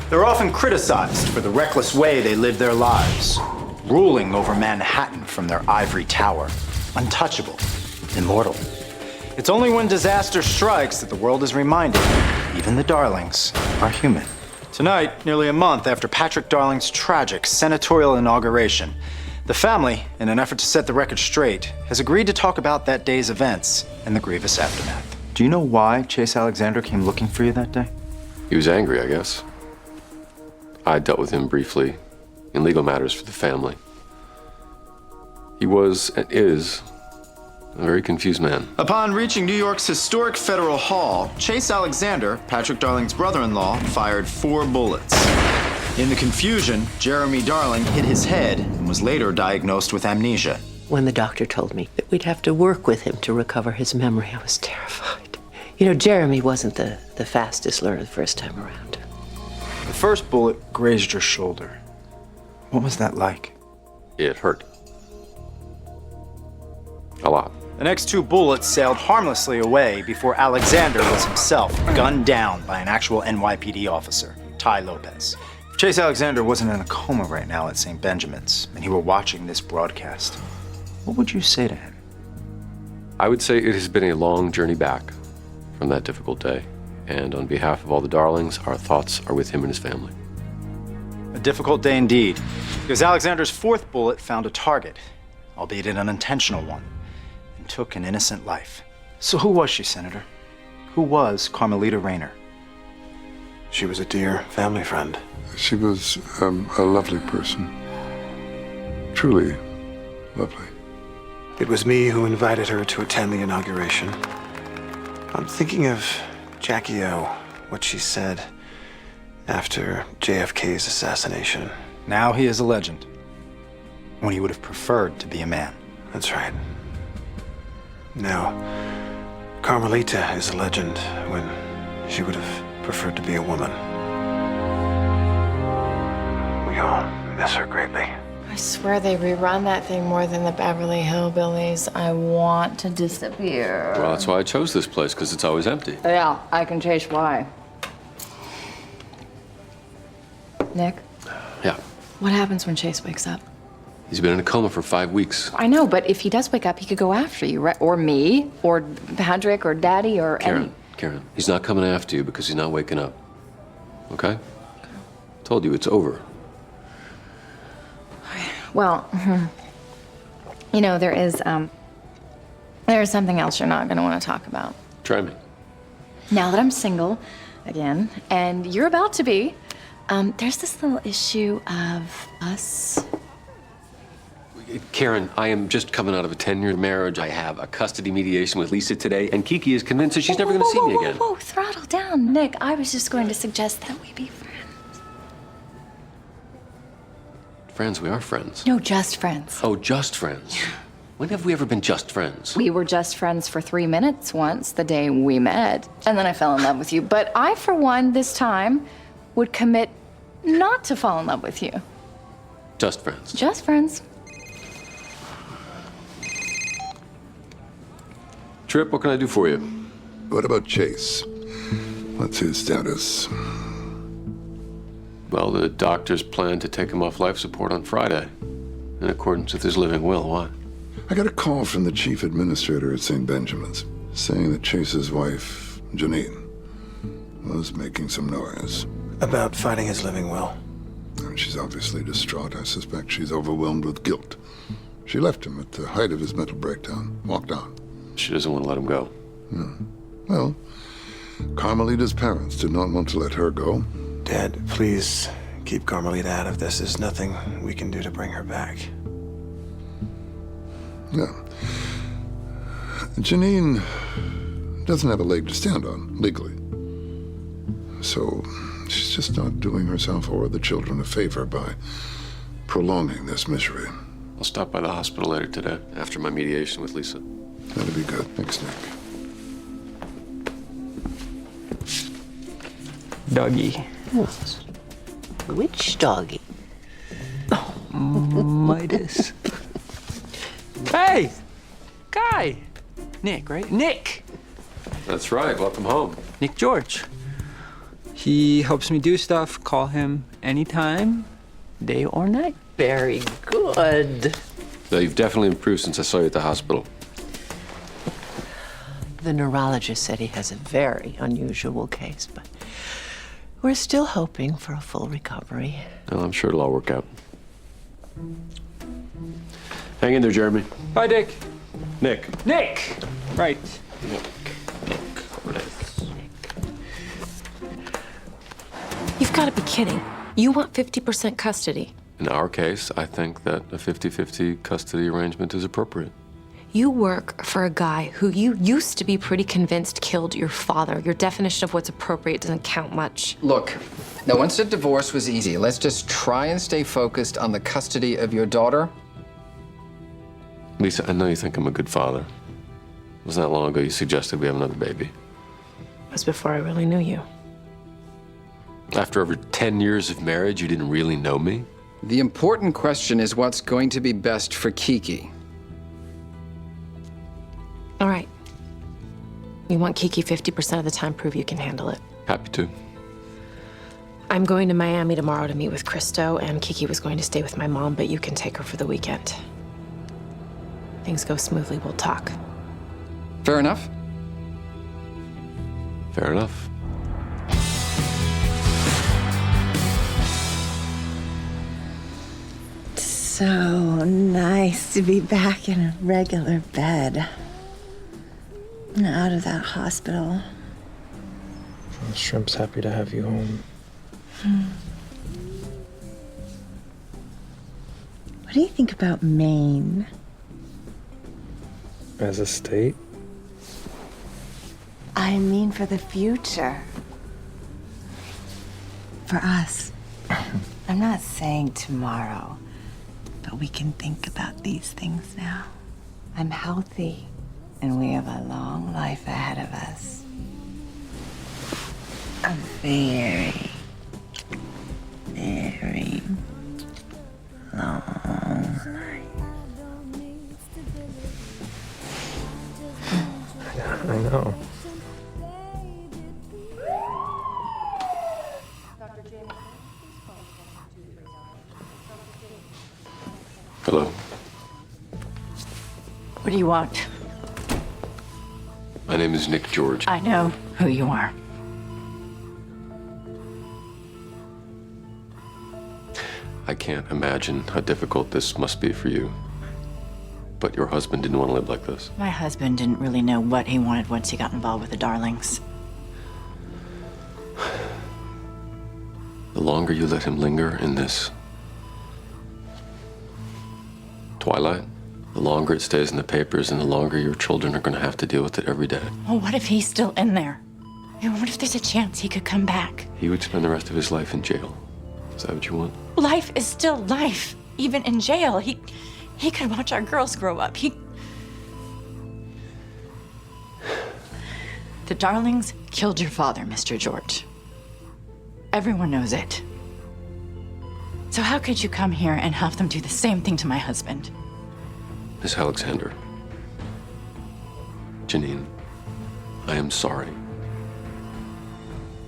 They're often criticized for the reckless way they live their lives, ruling over Manhattan from their ivory tower, untouchable, immortal. It's only when disaster strikes that the world is reminded even the Darlings are human. Tonight, nearly a month after Patrick Darling's tragic senatorial inauguration, the family, in an effort to set the record straight, has agreed to talk about that day's events and the grievous aftermath. Do you know why Chase Alexander came looking for you that day? He was angry, I guess. I dealt with him briefly in legal matters for the family. He was and is a very confused man. Upon reaching New York's historic Federal Hall, Chase Alexander, Patrick Darling's brother-in-law, fired 4 bullets. In the confusion, Jeremy Darling hit his head and was later diagnosed with amnesia. When the doctor told me that we'd have to work with him to recover his memory, I was terrified. You know, Jeremy wasn't the fastest learner the first time around. The first bullet grazed your shoulder. What was that like? It hurt. A lot. The next 2 bullets sailed harmlessly away before Alexander was himself gunned down by an actual NYPD officer, Ty Lopez. If Chase Alexander wasn't in a coma right now at St. Benjamin's and he were watching this broadcast, what would you say to him? I would say it has been a long journey back from that difficult day. And on behalf of all the Darlings, our thoughts are with him and his family. A difficult day indeed, because Alexander's 4th bullet found a target, albeit an unintentional one, and took an innocent life. So who was she, Senator? Who was Carmelita Rayner? She was a dear family friend. She was a lovely person. Truly lovely. It was me who invited her to attend the inauguration. I'm thinking of Jackie O, what she said after JFK's assassination. Now he is a legend, when he would have preferred to be a man. That's right. Now, Carmelita is a legend when she would have preferred to be a woman. We all miss her greatly. I swear they rerun that thing more than the Beverly Hillbillies. I want to disappear. Well, that's why I chose this place, because it's always empty. Yeah, I can taste why. Nick? Yeah. What happens when Chase wakes up? He's been in a coma for 5 weeks. I know, but if he does wake up, he could go after you, right? Or me, or Patrick, or Daddy, or Karen, he's not coming after you because he's not waking up. Okay? Told you, it's over. Well, you know, there is something else you're not going to want to talk about. Try me. Now that I'm single again, and you're about to be, there's this little issue of us. Karen, I am just coming out of a 10-year marriage. I have a custody mediation with Lisa today, and Kiki is convinced that she's never going to see me again. Whoa, throttle down, Nick. I was just going to suggest that we be friends. Friends, we are friends. No, just friends. Oh, just friends. When have we ever been just friends? We were just friends for 3 minutes once, the day we met, and then I fell in love with you. But I, for one, this time, would commit not to fall in love with you. Just friends. Just friends. Trip, what can I do for you? What about Chase? What's his status? Well, the doctors plan to take him off life support on Friday, in accordance with his living will. Why? I got a call from the chief administrator at St. Benjamin's, saying that Chase's wife, Janine, was making some noise. About fighting his living will. And she's obviously distraught. I suspect she's overwhelmed with guilt. She left him at the height of his mental breakdown, walked on. She doesn't want to let him go. Well, Carmelita's parents did not want to let her go. Dad, please keep Carmelita out of this. There's nothing we can do to bring her back. Yeah. Janine doesn't have a leg to stand on, legally. So she's just not doing herself or the children a favor by prolonging this misery. I'll stop by the hospital later today, after my mediation with Lisa. That'll be good. Thanks, Nick. Doggy. Which doggy? Oh, Midas. Hey! Guy! Nick, right? Nick! That's right. Welcome home. Nick George. He helps me do stuff. Call him anytime, day or night. Very good. Though you've definitely improved since I saw you at the hospital. The neurologist said he has a very unusual case, but we're still hoping for a full recovery. Well, I'm sure it'll all work out. Hang in there, Jeremy. Bye, Dick. Nick. Nick! Right. You've got to be kidding. You want 50% custody. In our case, I think that a 50-50 custody arrangement is appropriate. You work for a guy who you used to be pretty convinced killed your father. Your definition of what's appropriate doesn't count much. Look, now once the divorce was easy, let's just try and stay focused on the custody of your daughter. Lisa, I know you think I'm a good father. It wasn't that long ago you suggested we have another baby. It was before I really knew you. After over 10 years of marriage, you didn't really know me? The important question is what's going to be best for Kiki. All right. You want Kiki 50% of the time, prove you can handle it. Happy to. I'm going to Miami tomorrow to meet with Christo, and Kiki was going to stay with my mom, but you can take her for the weekend. Things go smoothly, we'll talk. Fair enough? Fair enough. So nice to be back in a regular bed. And out of that hospital. Shrimp's happy to have you home. What do you think about Maine? As a state? I mean for the future. For us. I'm not saying tomorrow, but we can think about these things now. I'm healthy, and we have a long life ahead of us. A very, very long life. I know. Hello. What do you want? My name is Nick George. I know who you are. I can't imagine how difficult this must be for you. But your husband didn't want to live like this. My husband didn't really know what he wanted once he got involved with the Darlings. The longer you let him linger in this twilight, the longer it stays in the papers and the longer your children are going to have to deal with it every day. Well, what if he's still in there? And what if there's a chance he could come back? He would spend the rest of his life in jail. Is that what you want? Life is still life, even in jail. He could watch our girls grow up. The Darlings killed your father, Mr. George. Everyone knows it. So how could you come here and have them do the same thing to my husband? Miss Alexander. Janine, I am sorry.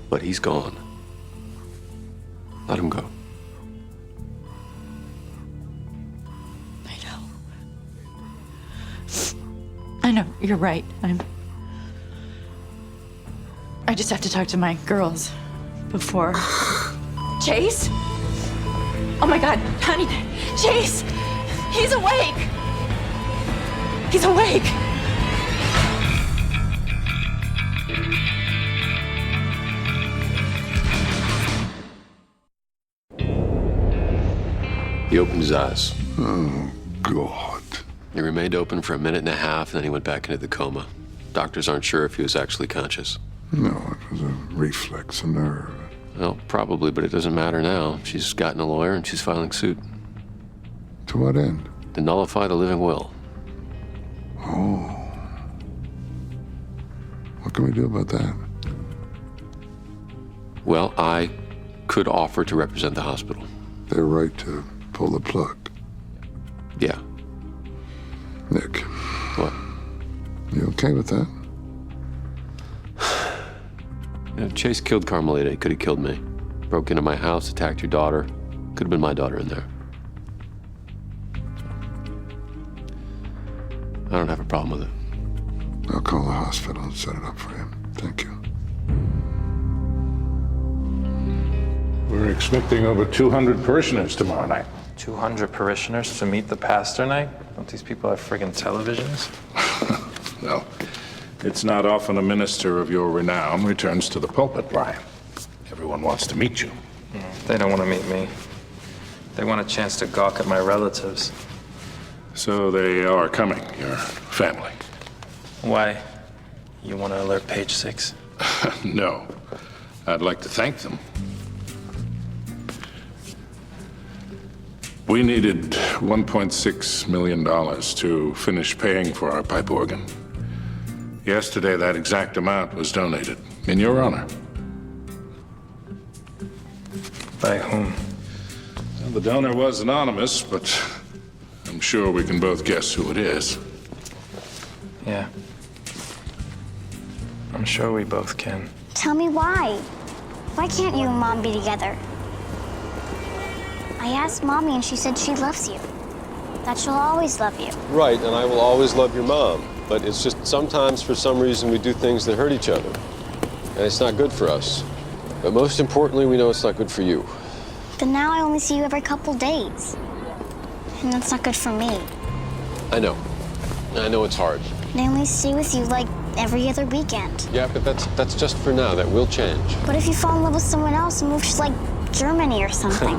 But he's gone. Let him go. I know, you're right. I just have to talk to my girls before. Chase? Oh my God, honey, Chase! He's awake! He's awake! He opened his eyes. Oh, God. He remained open for a minute and a half, and then he went back into the coma. Doctors aren't sure if he was actually conscious. No, it was a reflex, a nerve. Well, probably, but it doesn't matter now. She's gotten a lawyer, and she's filing suit. To what end? To nullify the living will. Oh. What can we do about that? Well, I could offer to represent the hospital. Their right to pull the plug. Yeah. Nick. What? You okay with that? If Chase killed Carmelita, he could have killed me. Broke into my house, attacked your daughter. Could have been my daughter in there. I don't have a problem with it. I'll call the hospital and set it up for you. Thank you. We're expecting over 200 parishioners tomorrow night. 200 parishioners to meet the pastor night? Don't these people have friggin' televisions? No. It's not often a minister of your renown returns to the pulpit, Brian. Everyone wants to meet you. They don't want to meet me. They want a chance to gawk at my relatives. So they are coming, your family. Why? You want to alert Page 6? No. I'd like to thank them. We needed $1.6 million to finish paying for our pipe organ. Yesterday, that exact amount was donated, in your honor. By whom? Well, the donor was anonymous, but I'm sure we can both guess who it is. Yeah. I'm sure we both can. Tell me why. Why can't you and Mom be together? I asked Mommy and she said she loves you. That she'll always love you. Right, and I will always love your mom. But it's just sometimes, for some reason, we do things that hurt each other. And it's not good for us. But most importantly, we know it's not good for you. But now I only see you every couple days. And that's not good for me. I know. I know it's hard. And I only stay with you like every other weekend. Yeah, but that's just for now. That will change. What if you fall in love with someone else and move to like Germany or something?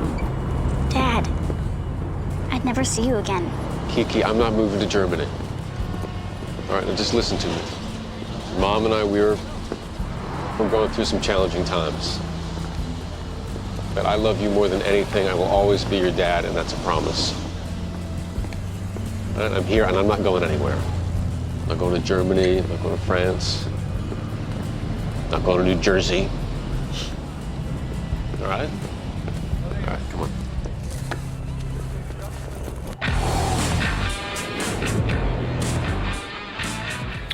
Dad, I'd never see you again. Kiki, I'm not moving to Germany. All right, now just listen to me. Mom and I, we're going through some challenging times. But I love you more than anything. I will always be your dad, and that's a promise. And I'm here, and I'm not going anywhere. I'm not going to Germany, I'm not going to France, I'm not going to New Jersey. All right? All right, come on.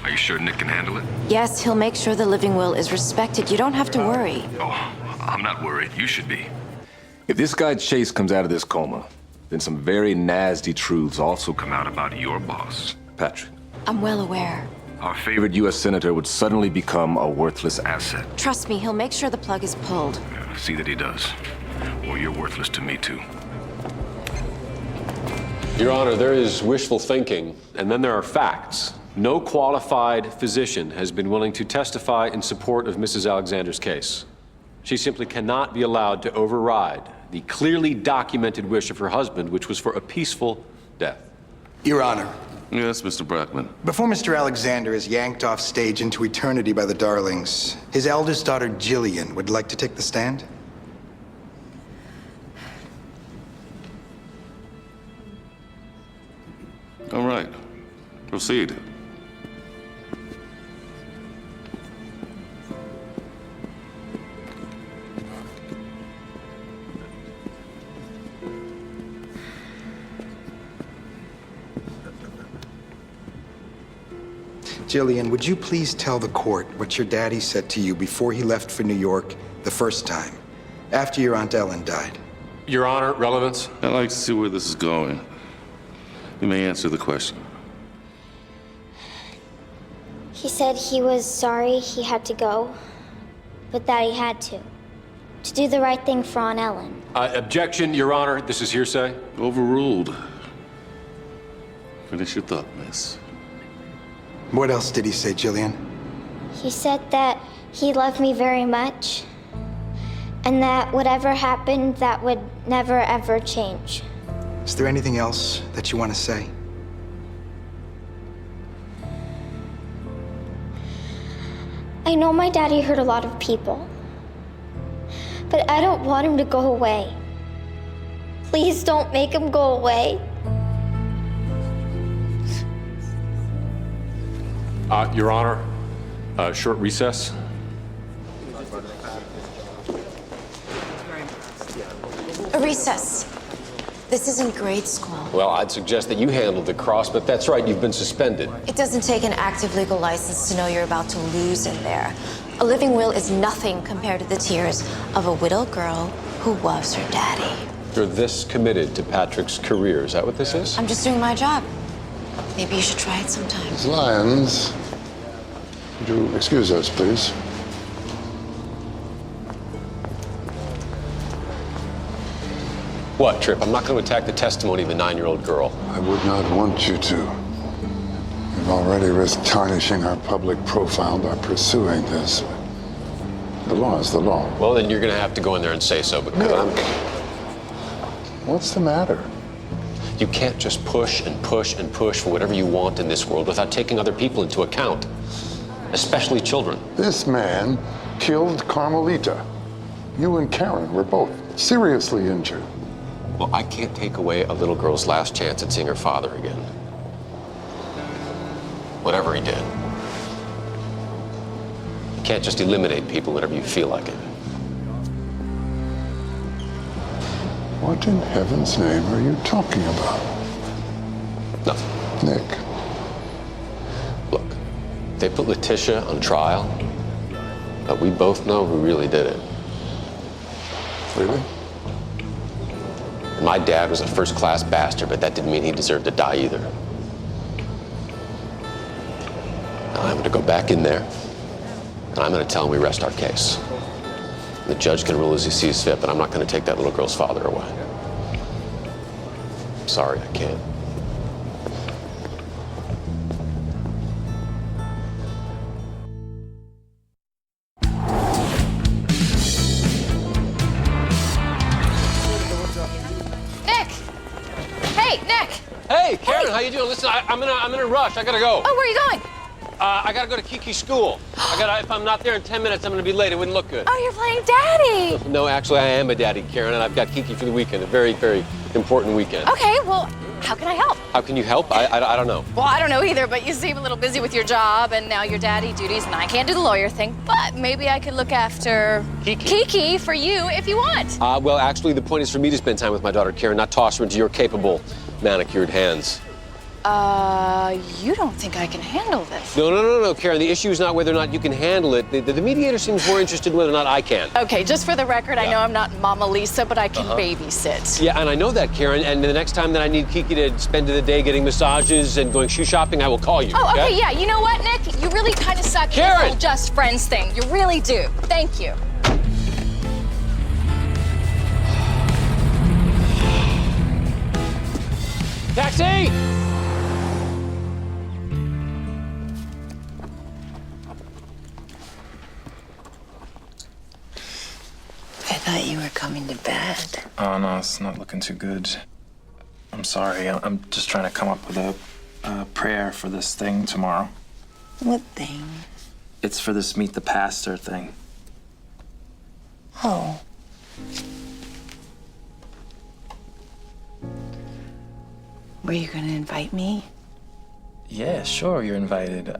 Are you sure Nick can handle it? Yes, he'll make sure the living will is respected. You don't have to worry. Oh, I'm not worried. You should be. If this guy Chase comes out of this coma, then some very nasty truths also come out About your boss. Patrick. I'm well aware. Our favorite U.S. senator would suddenly become a worthless asset. Trust me, he'll make sure the plug is pulled. Yeah, see that he does. Or you're worthless to me, too. Your Honor, there is wishful thinking, and then there are facts. No qualified physician has been willing to testify in support of Mrs. Alexander's case. She simply cannot be allowed to override the clearly documented wish of her husband, which was for a peaceful death. Your Honor. Yes, Mr. Brackman. Before Mr. Alexander is yanked off stage into eternity by the Darlings, his eldest daughter, Jillian, would like to take the stand? All right. Proceed. Jillian, would you please tell the court what your daddy said to you before he left for New York the first time, after your Aunt Ellen died? Your Honor, relevance? I'd like to see where this is going. You may answer the question. He said he was sorry he had to go, but that he had to do the right thing for Aunt Ellen. Objection, Your Honor. This is hearsay. Overruled. Finish your thought, miss. What else did he say, Jillian? He said that he loved me very much, and that whatever happened, that would never ever change. Is there anything else that you want to say? I know my daddy hurt a lot of people, but I don't want him to go away. Please don't make him go away. Your Honor, short recess. A recess. This isn't grade school. Well, I'd suggest that you handle the cross, but that's right, you've been suspended. It doesn't take an active legal license to know you're about to lose in there. A living will is nothing compared to the tears of a widowed girl who loves her daddy. You're this committed to Patrick's career. Is that what this is? I'm just doing my job. Maybe you should try it sometime. Ms. Lyons, would you excuse us, please? What, Tripp? I'm not going to attack the testimony of a 9-year-old girl. I would not want you to. You've already risked tarnishing our public profile by pursuing this. The law is the law. Well, then you're going to have to go in there and say so, because What's the matter? You can't just push and push and push for whatever you want in this world without taking other people into account, especially children. This man killed Carmelita. You and Karen were both seriously injured. Well, I can't take away a little girl's last chance at seeing her father again. Whatever he did. You can't just eliminate people whenever you feel like it. What in heaven's name are you talking about? Nothing. Nick. Look, they put Letitia on trial, but we both know who really did it. Really? My dad was a first-class bastard, but that didn't mean he deserved to die either. Now I'm going to go back in there, and I'm going to tell him we rest our case. The judge can rule as he sees fit, but I'm not going to take that little girl's father away. I'm sorry, I can't. Nick! Hey, Nick! Hey, Karen, how you doing? Listen, I'm in a rush. I gotta go. Oh, where are you going? I gotta go to Kiki's school. If I'm not there in 10 minutes, I'm gonna be late. It wouldn't look good. Oh, you're playing daddy. No, actually, I am a daddy, Karen, and I've got Kiki for the weekend. A very, very important weekend. Okay, well, how can I help? How can you help? I don't know. Well, I don't know either, but you seem a little busy with your job and now your daddy duties, and I can't do the lawyer thing, but maybe I could look after Kiki for you if you want. Well, actually, the point is for me to spend time with my daughter, Karen, not toss her into your capable, manicured hands. You don't think I can handle this? No, Karen. The issue is not whether or not you can handle it. The mediator seems more interested in whether or not I can. Okay, just for the record, I know I'm not Mama Lisa, but I can babysit. Yeah, and I know that, Karen. And the next time that I need Kiki to spend the day getting massages and going shoe shopping, I will call you. Oh, okay, yeah. You know what, Nick? You really kind of suck at this whole just friends thing. You really do. Thank you. Taxi! I thought you were coming to bed. Oh, no, it's not looking too good. I'm sorry. I'm just trying to come up with a prayer for this thing tomorrow. What thing? It's for this Meet the Pastor thing. Oh. Were you gonna invite me? Yeah, sure, you're invited.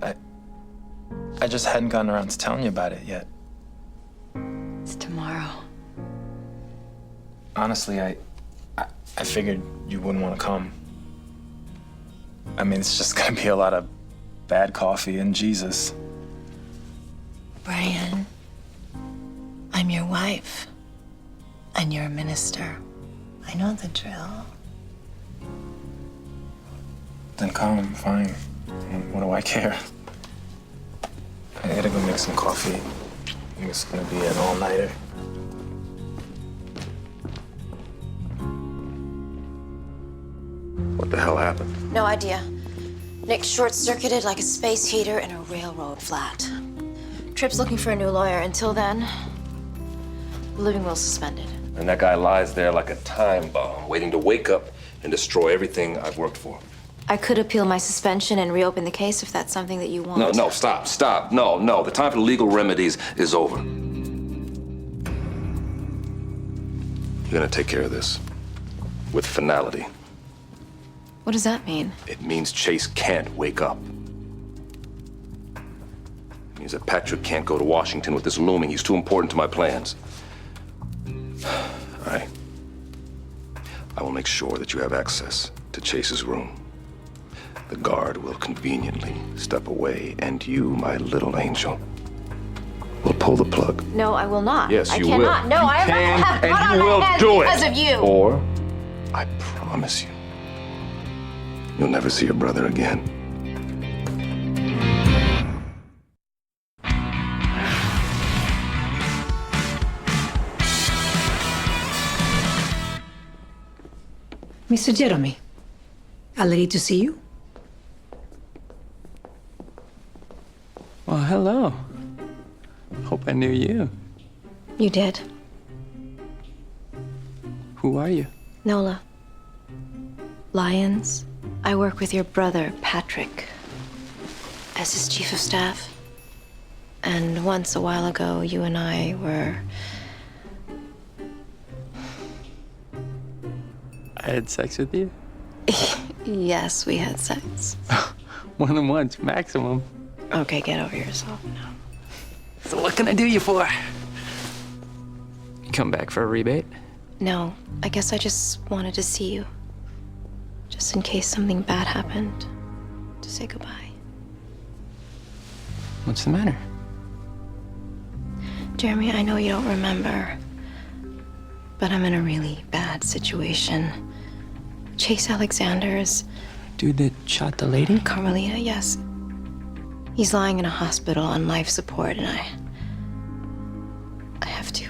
I just hadn't gotten around to telling you about it yet. It's tomorrow. Honestly, I figured you wouldn't want to come. I mean, it's just gonna be a lot of bad coffee and Jesus. Brian, I'm your wife, and you're a minister. I know the drill. Then come, fine. What do I care? I gotta go make some coffee. I think it's gonna be an all-nighter. What the hell happened? No idea. Nick short-circuited like a space heater in a railroad flat. Tripp's looking for a new lawyer. Until then, the living will's suspended. And that guy lies there like a time bomb, waiting to wake up and destroy everything I've worked for. I could appeal my suspension and reopen the case if that's something that you want. No, stop. No. The time for legal remedies is over. You're gonna take care of this with finality. What does that mean? It means Chase can't wake up. It means that Patrick can't go to Washington with this looming. He's too important to my plans. All right. I will make sure that you have access to Chase's room. The guard will conveniently step away, and you, my little angel, will pull the plug. No, I will not. Yes, I you cannot. will. No, You I am can, not have and blood you on my will hands do it. because of you. Or, I promise you, you'll never see your brother again. Mr. Jeremy, a lady to see you. Well, hello. Hope I knew you. You did. Who are you? Nola. Lyons. I work with your brother, Patrick, as his chief of staff. And once a while ago, you and I were... I had sex with you? Yes, we had sex. More than once, maximum. Okay, get over yourself now. So what can I do you for? You come back for a rebate? No, I guess I just wanted to see you. Just in case something bad happened. To say goodbye. What's the matter? Jeremy, I know you don't remember, but I'm in a really bad situation. Chase Alexander is... Dude that shot the lady? Carmelita, yes. He's lying in a hospital on life support, and I have to,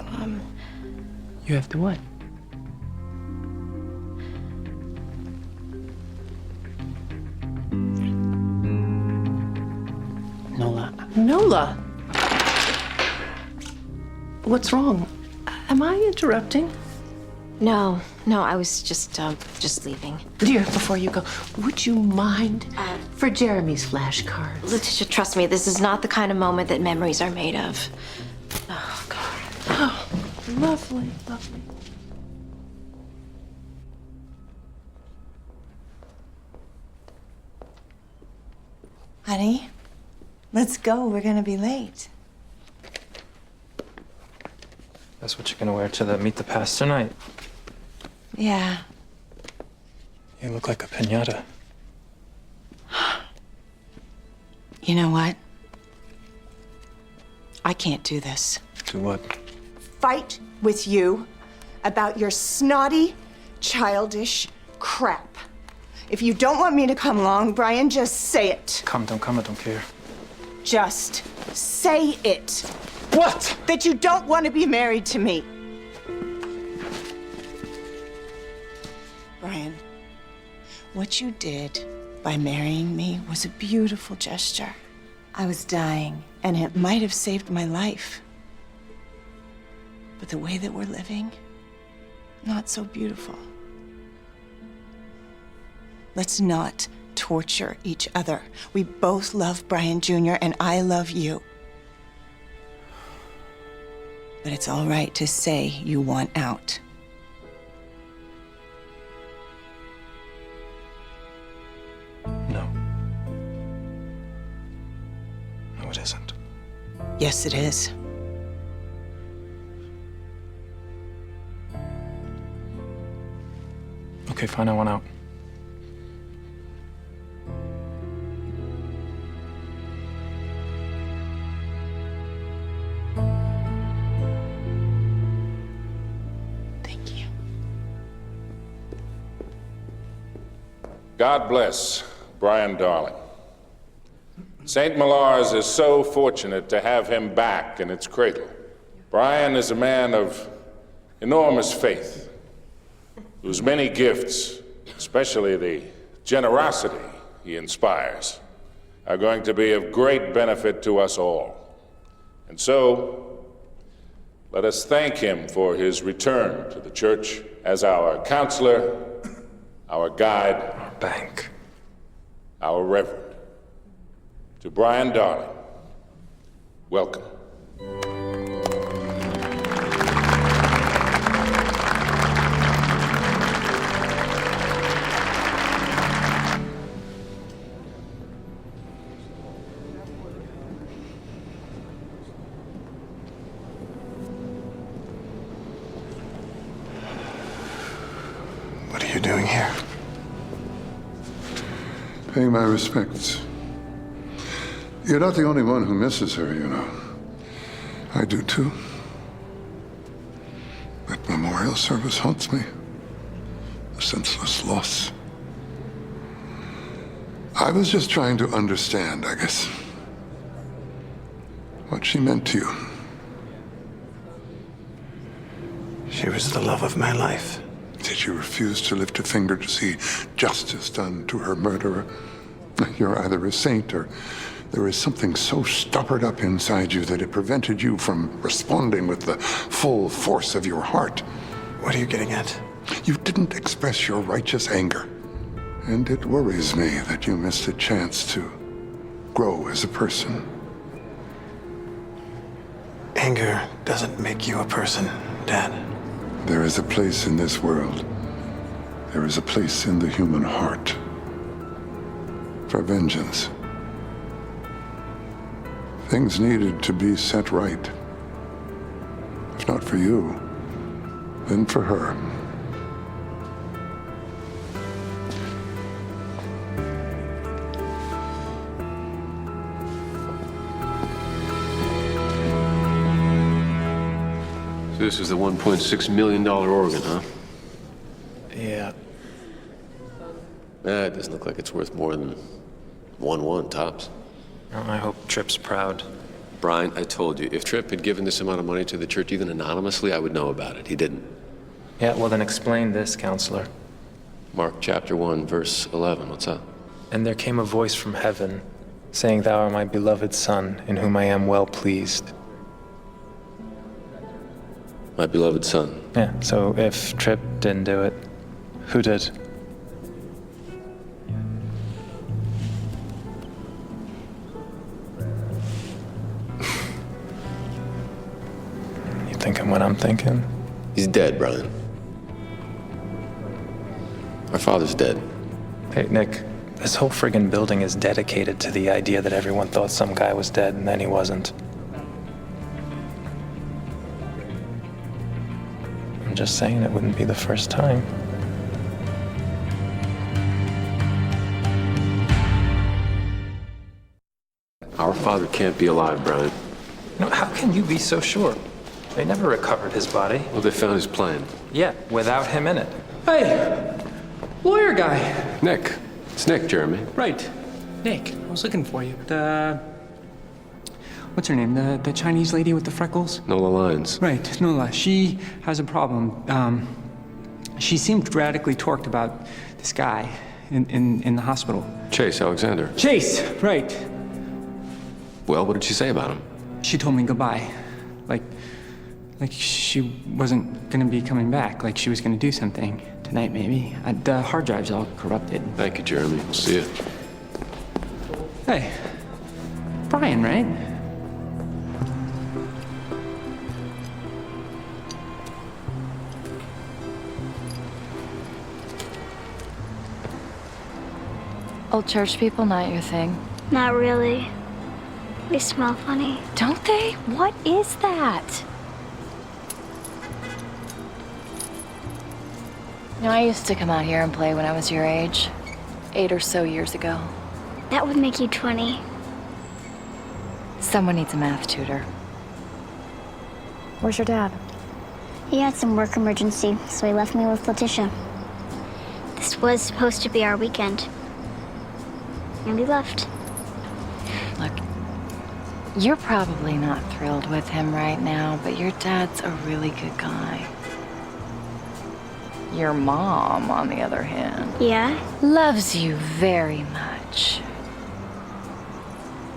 You have to what? Nola. Nola! What's wrong? Am I interrupting? No, I was just leaving. Dear, before you go, would you mind for Jeremy's flashcards? Letitia, trust me, this is not the kind of moment that memories are made of. Oh, God. Oh, lovely, lovely. Honey, let's go. We're gonna be late. That's what you're gonna wear to the Meet the Pastor night. Yeah. You look like a piñata. You know what? I can't do this. Do what? Fight with you about your snotty, childish crap. If you don't want me to come along, Brian, just say it. Come, I don't care. Just say it. What? That you don't want to be married to me. Brian, what you did by marrying me was a beautiful gesture. I was dying, and it might have saved my life. But the way that we're living, not so beautiful. Let's not torture each other. We both love Brian Jr., and I love you. But it's all right to say you want out. No. No, it isn't. Yes, it is. Okay, fine, I want out. God bless Brian Darling. St. Millar's is so fortunate to have him back in its cradle. Brian is a man of enormous faith, whose many gifts, especially the generosity he inspires, are going to be of great benefit to us all. And so, let us thank him for his return to the church as our counselor, our guide, our bank, our reverend. To Brian Darling, welcome. What are you doing here? Paying my respects. You're not the only one who misses her, you know. I do too. That memorial service haunts me. A senseless loss. I was just trying to understand, I guess, what she meant to you. She was the love of my life. Did you refuse to lift a finger to see justice done to her murderer? You're either a saint or there is something so stubborn up inside you that it prevented you from responding with the full force of your heart. What are you getting at? You didn't express your righteous anger. And it worries me that you missed a chance to grow as a person. Anger doesn't make you a person, Dad. There is a place in this world. There is a place in the human heart for vengeance. Things needed to be set right. If not for you, then for her. So this is the $1.6 million organ, huh? Yeah. That doesn't look like it's worth more than 1-1 tops. Well, I hope Tripp's proud. Brian, I told you, if Tripp had given this amount of money to the church, even anonymously, I would know about it. He didn't. Yeah, well then explain this, counselor. Mark chapter 1, verse 11. What's that? And there came a voice from heaven, saying, "Thou art my beloved Son, in whom I am well pleased." My beloved son. Yeah, so if Tripp didn't do it, who did? You thinking what I'm thinking? He's dead, Brian. Our father's dead. Hey, Nick, this whole friggin' building is dedicated to the idea that everyone thought some guy was dead and then he wasn't. I'm just saying it wouldn't be the first time. Our father can't be alive, Brian. No, how can you be so sure? They never recovered his body. Well, they found his plane. Yeah, without him in it. Hey, lawyer guy. Nick. It's Nick, Jeremy. Right. Nick, I was looking for you. What's her name? The Chinese lady with the freckles? Nola Lyons. Right, Nola. She has a problem. She seemed radically torqued about this guy in the hospital. Chase Alexander. Chase, right. Well, what did she say about him? She told me goodbye. Like she wasn't gonna be coming back. Like she was gonna do something tonight, maybe. The hard drive's all corrupted. Thank you, Jeremy. We'll see you. Hey, Brian, right? Old church people, not your thing. Not really. They smell funny. Don't they? What is that? You know, I used to come out here and play when I was your age. 8 or so years ago. That would make you 20. Someone needs a math tutor. Where's your dad? He had some work emergency, so he left me with Letitia. This was supposed to be our weekend. And he left. Look, you're probably not thrilled with him right now, but your dad's a really good guy. Your mom, on the other hand, Yeah? loves you very much.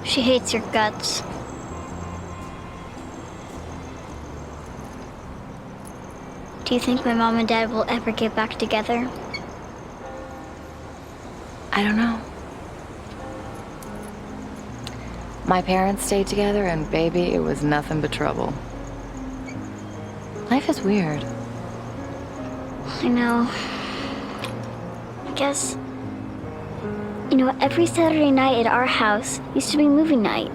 She hates your guts. Do you think my mom and dad will ever get back together? I don't know. My parents stayed together, and baby, it was nothing but trouble. Life is weird. I know. I guess, you know, every Saturday night at our house used to be movie night.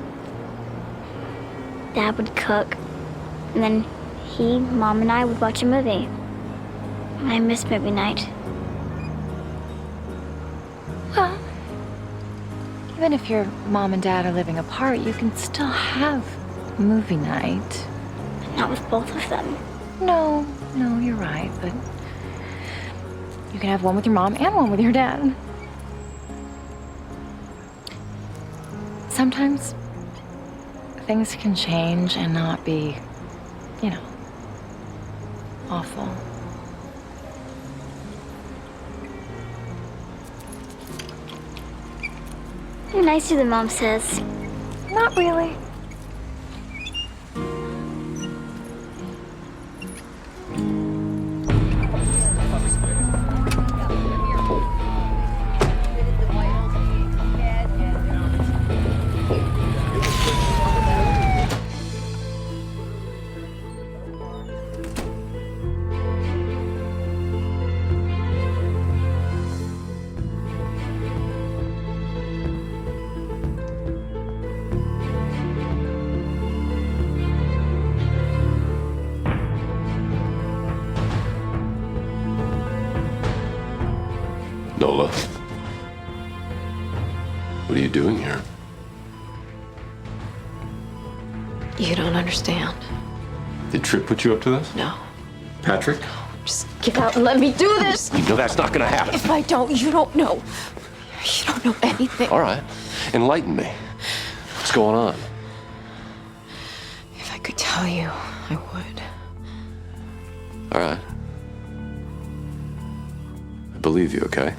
Dad would cook, and then he, Mom, and I would watch a movie. I miss movie night. Well, even if your mom and dad are living apart, you can still have movie night. Not with both of them. No, you're right, but you can have one with your mom and one with your dad. Sometimes things can change and not be, awful. You're nicer than Mom says. Not really. Nola, what are you doing here? You don't understand. Did Tripp put you up to this? No. Patrick? Just get out and let me do this. You know that's not gonna happen. If I don't, you don't know. You don't know anything. All right, enlighten me. What's going on? If I could tell you, I would. All right. I believe you, okay?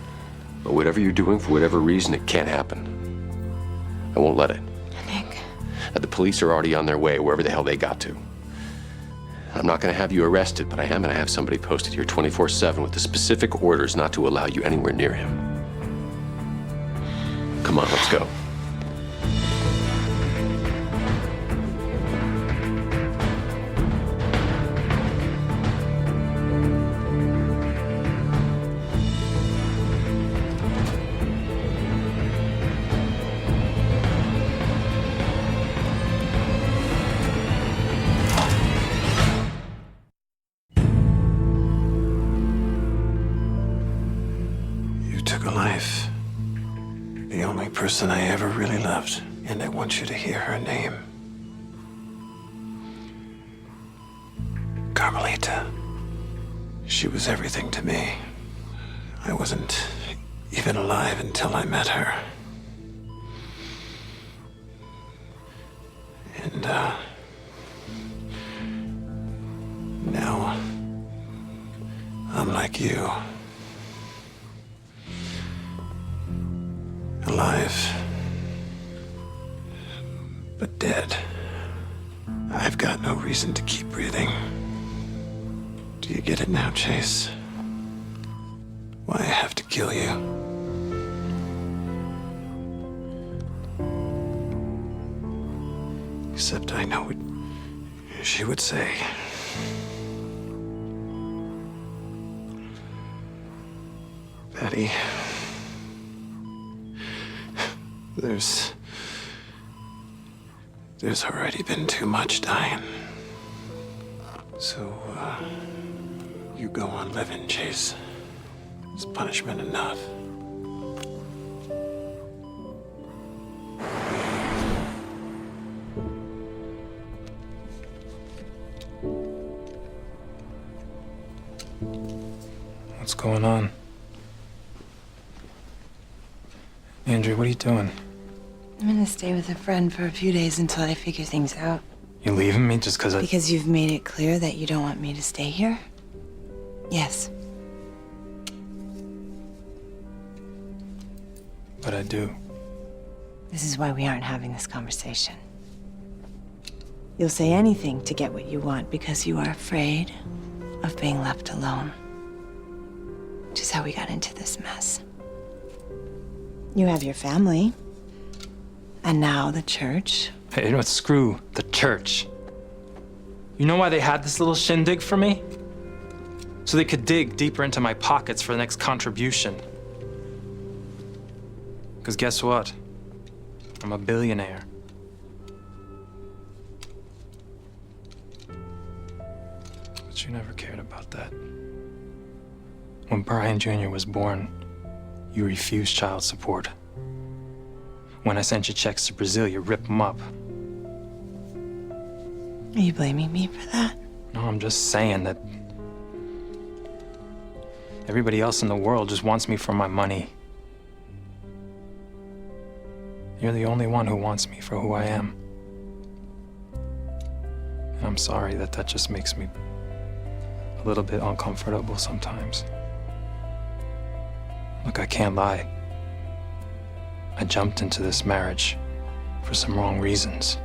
But whatever you're doing, for whatever reason, it can't happen. I won't let it. Nick. The police are already on their way, wherever the hell they got to. I'm not going to have you arrested, but I am going to have somebody posted here 24/7 with the specific orders not to allow you anywhere near him. Come on, let's go. Took a life. The only person I ever really loved. And I want you to hear her name. Carmelita. She was everything to me. I wasn't even alive until I met her. And, now, I'm like you. Alive, but dead. I've got no reason to keep breathing. Do you get it now, Chase? Why I have to kill you? Except I know what she would say. Patty. There's already been too much dying. So, you go on living, Chase. It's punishment enough. What's going on? Andrew, what are you doing? I'm gonna stay with a friend for a few days until I figure things out. You leaving me just because I... Because you've made it clear that you don't want me to stay here? Yes. But I do. This is why we aren't having this conversation. You'll say anything to get what you want because you are afraid of being left alone. Which is how we got into this mess. You have your family. And now the church. Hey, you know what? Screw the church. You know why they had this little shindig for me? So they could dig deeper into my pockets for the next contribution. Because guess what? I'm a billionaire. But you never cared about that. When Brian Jr. was born, you refused child support. When I sent you checks to Brazil, you ripped them up. Are you blaming me for that? No, I'm just saying that everybody else in the world just wants me for my money. You're the only one who wants me for who I am. And I'm sorry that just makes me a little bit uncomfortable sometimes. Look, I can't lie. I jumped into this marriage for some wrong reasons.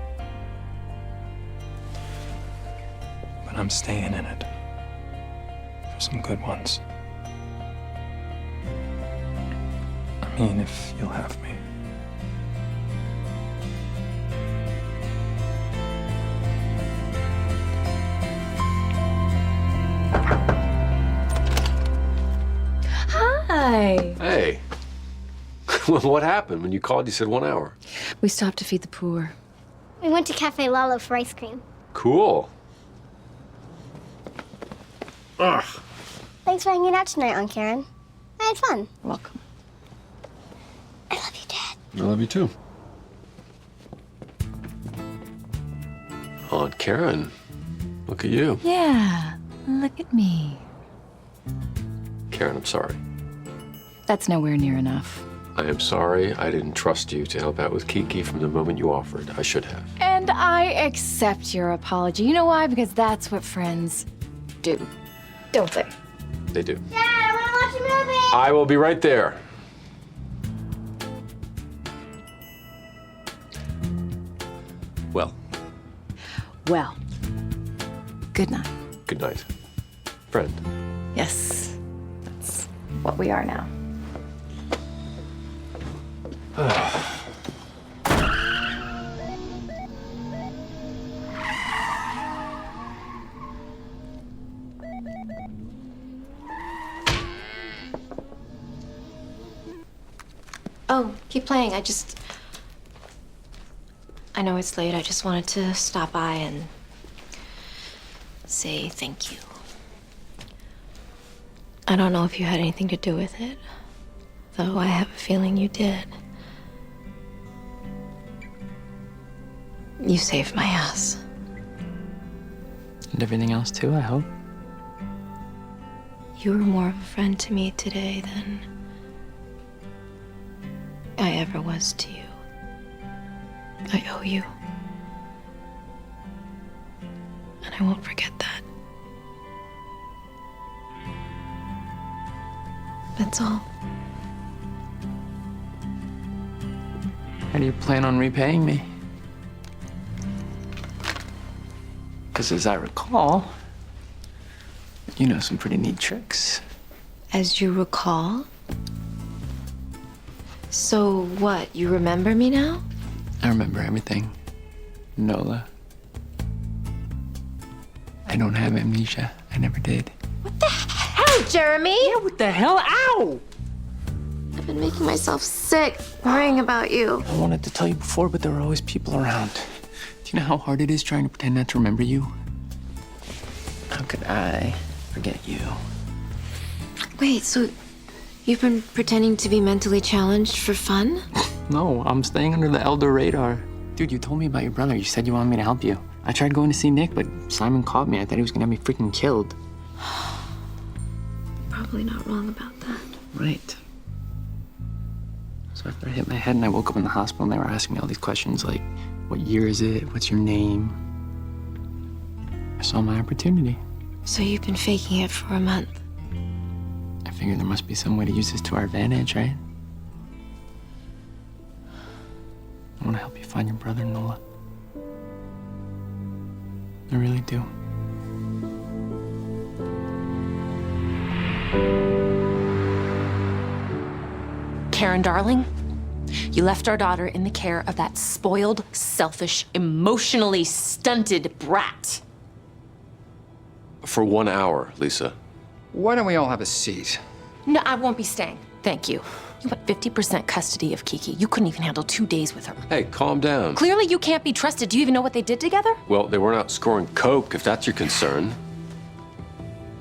But I'm staying in it for some good ones. I mean, if you'll have me. Hi. Hey. What happened? When you called, you said 1 hour. We stopped to feed the poor. We went to Cafe Lalo for ice cream. Cool. Ugh. Thanks for hanging out tonight, Aunt Karen. I had fun. Welcome. I love you, Dad. I love you too. Aunt Karen, look at you. Yeah, look at me. Karen, I'm sorry. That's nowhere near enough. I am sorry I didn't trust you to help out with Kiki from the moment you offered. I should have. And I accept your apology. You know why? Because that's what friends do. Don't they? They do. Dad, I want to watch a movie. I will be right there. Well, Well, good night. good night. Friend. Yes, that's what we are now. Oh, keep playing. I know it's late. I just wanted to stop by and say thank you. I don't know if you had anything to do with it, though I have a feeling you did. You saved my ass. And everything else too, I hope. You were more of a friend to me today than I ever was to you. I owe you. And I won't forget that. That's all. How do you plan on repaying me? Because as I recall, you know some pretty neat tricks. As you recall? So what, you remember me now? I remember everything. Nola. I don't have amnesia. I never did. Hell, Jeremy! Yeah, what the hell? Ow! I've been making myself sick worrying about you. I wanted to tell you before, but there were always people around. Do you know how hard it is trying to pretend not to remember you? How could I forget you? Wait, so you've been pretending to be mentally challenged for fun? No, I'm staying under the elder radar. Dude, you told me about your brother. You said you wanted me to help you. I tried going to see Nick, but Simon caught me. I thought he was gonna have me freaking killed. Probably not wrong about that. Right. So after I hit my head and I woke up in the hospital and they were asking me all these questions like, what year is it? What's your name? I saw my opportunity. So you've been faking it for a month? I figured there must be some way to use this to our advantage, right? I want to help you find your brother, Nola. I really do. Karen, darling, you left our daughter in the care of that spoiled, selfish, emotionally stunted brat. For 1 hour, Lisa. Why don't we all have a seat? No, I won't be staying. Thank you. You want 50% custody of Kiki. You couldn't even handle 2 days with her. Hey, calm down. Clearly, you can't be trusted. Do you even know what they did together? Well, they weren't out scoring coke, if that's your concern.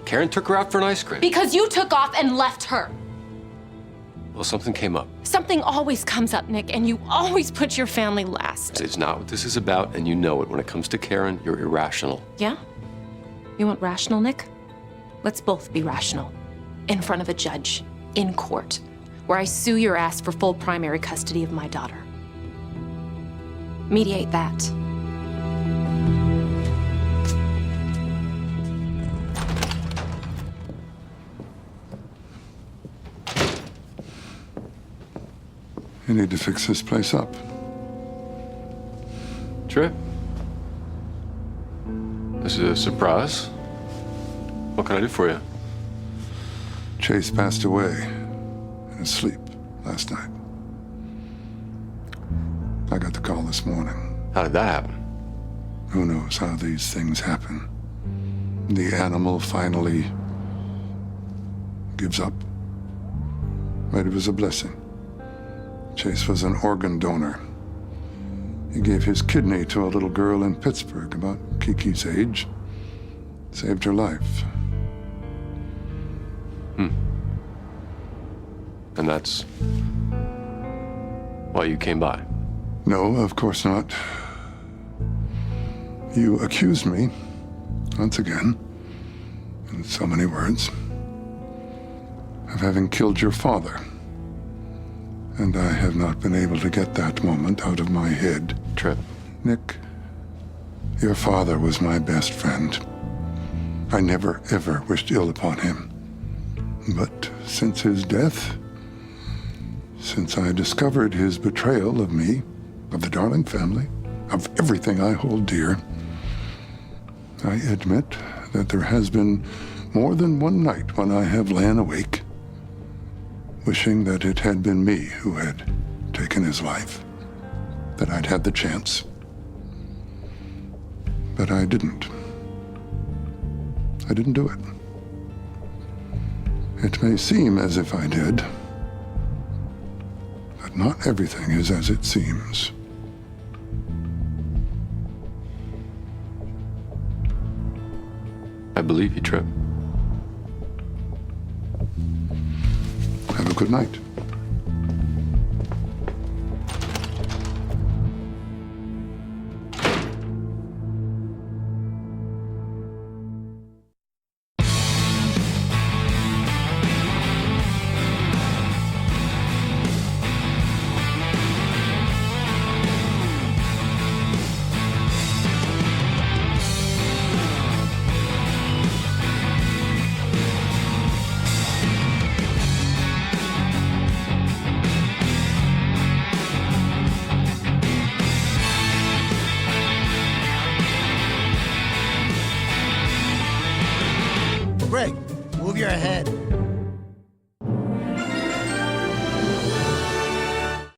Karen took her out for an ice cream. Because you took off and left her. Well, something came up. Something always comes up, Nick, and you always put your family last. It's not what this is about, and you know it. When it comes to Karen, you're irrational. Yeah? You want rational, Nick? Let's both be rational. In front of a judge, in court, where I sue your ass for full primary custody of my daughter. Mediate that. You need to fix this place up. Trip? This is a surprise. What can I do for you? Chase passed away in his sleep last night. I got the call this morning. How did that happen? Who knows how these things happen? The animal finally gives up. But it was a blessing. Chase was an organ donor. He gave his kidney to a little girl in Pittsburgh about Kiki's age. Saved her life. And that's why you came by? No, of course not. You accused me, once again, in so many words, of having killed your father. And I have not been able to get that moment out of my head. Trip. Nick, your father was my best friend. I never, ever wished ill upon him. But since his death, since I discovered his betrayal of me, of the Darling family, of everything I hold dear, I admit that there has been more than one night when I have lain awake, wishing that it had been me who had taken his life, that I'd had the chance. But I didn't. I didn't do it. It may seem as if I did, but not everything is as it seems. I believe you, Trip. Have a good night.